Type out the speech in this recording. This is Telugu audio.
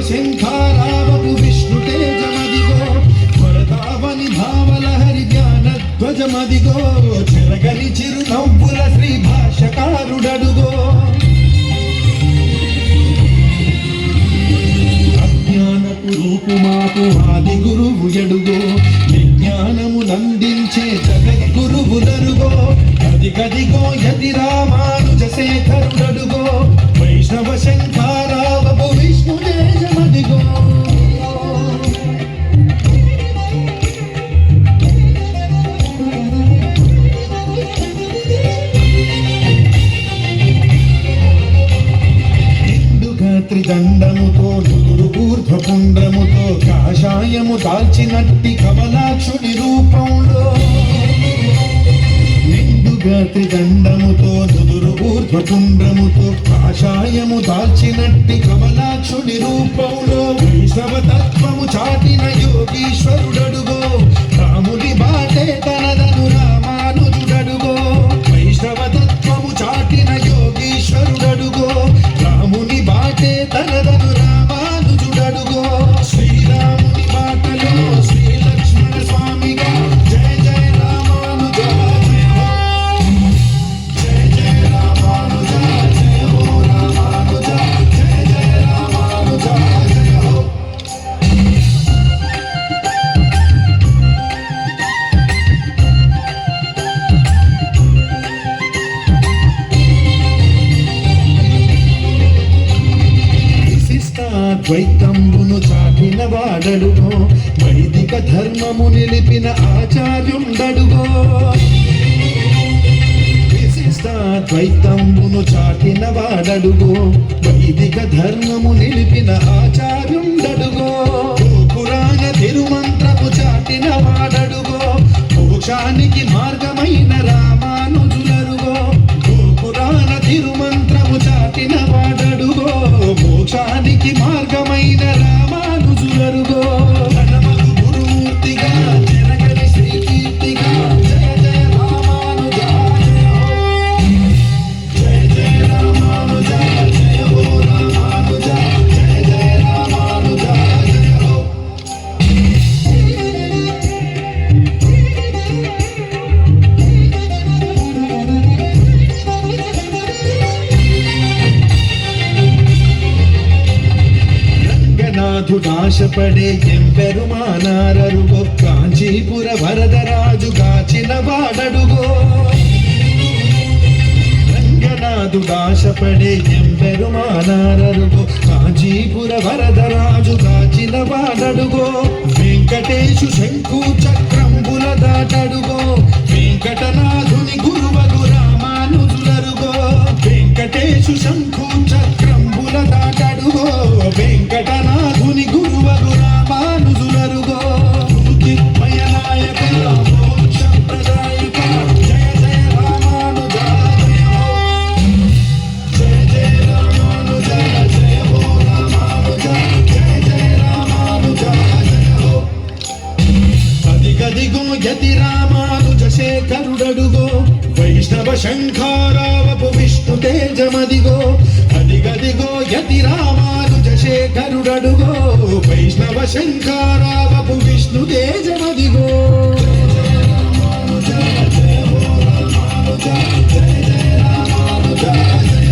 శంఖారావపు విష్ణు తేజమదిగో వరదావని భావల హరి జ్ఞాన ధ్వజమదిగో చెరగని చిరునవ్వుల శ్రీ భాషకారుడడుగో అజ్ఞానపు రూపుమాపు ఆది గురువు ఎడుగో విజ్ఞానమునందించే జగద్గురువులరుగో గదిగదిగో యతి రామానుజ శేఖరుడడుగో వైష్ణవ శంఖారావపు విష్ణు తేజమదిగో త్రిదండముతో నుదురు ఊర్ధ్వపుండ్రముతో కాషాయము దాల్చినట్టి కమలాక్షుని రూపంలో నిండుగా త్రిదండముతో నుదురు ఊర్ధ్వపుండ్రముతో కాషాయము దాల్చినట్టి కమలాక్షుని రూపంలో వైష్ణవ తత్వము చాటిన యోగీశ్వరుడడుగో రాముడి బాటే తనదను రామానుజుడడుగో వైష్ణవ తత్వము చాటిన యోగీశ్వరుడడుగో రాముని బాటే తనదను రామానుజుడడుగో శ్రీరాముని బాటలో శ్రీ లక్ష్మణ స్వామిగా జయ జయ రామానుజ జయ జయ రామానుజ జయ హో రామానుజ జయ జయ రామానుజ జయ హో ద్వైతంబును చాటిన వాడడుగో వైదిక ధర్మము నిలిపిన ఆచార్యుండడుగో విశిష్ట ద్వైతంబును చాటిన వాడడుగో వైదిక ధర్మము నిలిపిన ఆచార్యుండడుగో పురాణ తిరుమంత్రము చాటిన వాడడుగో మోక్షానికి మార్గమైన రామానుజులరుగో పురాణ తిరుమంత్రము చాటిన వాడడుగో మోక్షానికి మార్గమైన రామానుజులరుగో ధనమగు గురుమూర్తిగా జనగని శ్రీకీర్తిగా జయ జయ రామానుజ జయ జయ రామానుజ జయ హో రామానుజ జయ జయ రామానుజ జయ హో నాథుడాశపడే ఎంపెరుమానారరుగో కాంచీపుర వరదరాజు గాచిన వాడడుగో రంగనాథుడాశపడే ఎంపెరుమానారరుగో కాంచీపుర వరదరాజు గాచిన వాడడుగో వెంకటేశు శంకు చక్రంబుల దాటడుగో వెంకటనాథుని గురువగు రామానుజులరుగో వెంకటేశు శంకు చక్రంబుల దాటడుగో వెంకటనాథుని గురువగు రామానుజులరుగో జ్యోతిర్మయ నాయక మోక్ష ప్రదాయక జయ జయ రామానుజ జయ జయ రామానుజ జయ హో రామానుజ జయ జయ రామానుజ జయ హో అదిగదిగో యతి రామానుజ శేఖరుడడుగో వైష్ణవ శంఖారావపు విష్ణు తేజమదిగో అదిగదిగో యతి రామానుజ శేఖరుడడుగో వైష్ణవ శంఖారావపు విష్ణు తేజమదిగో జయ రామానుజ జయ హో రామానుజ జయ జయ రామానుజ జయ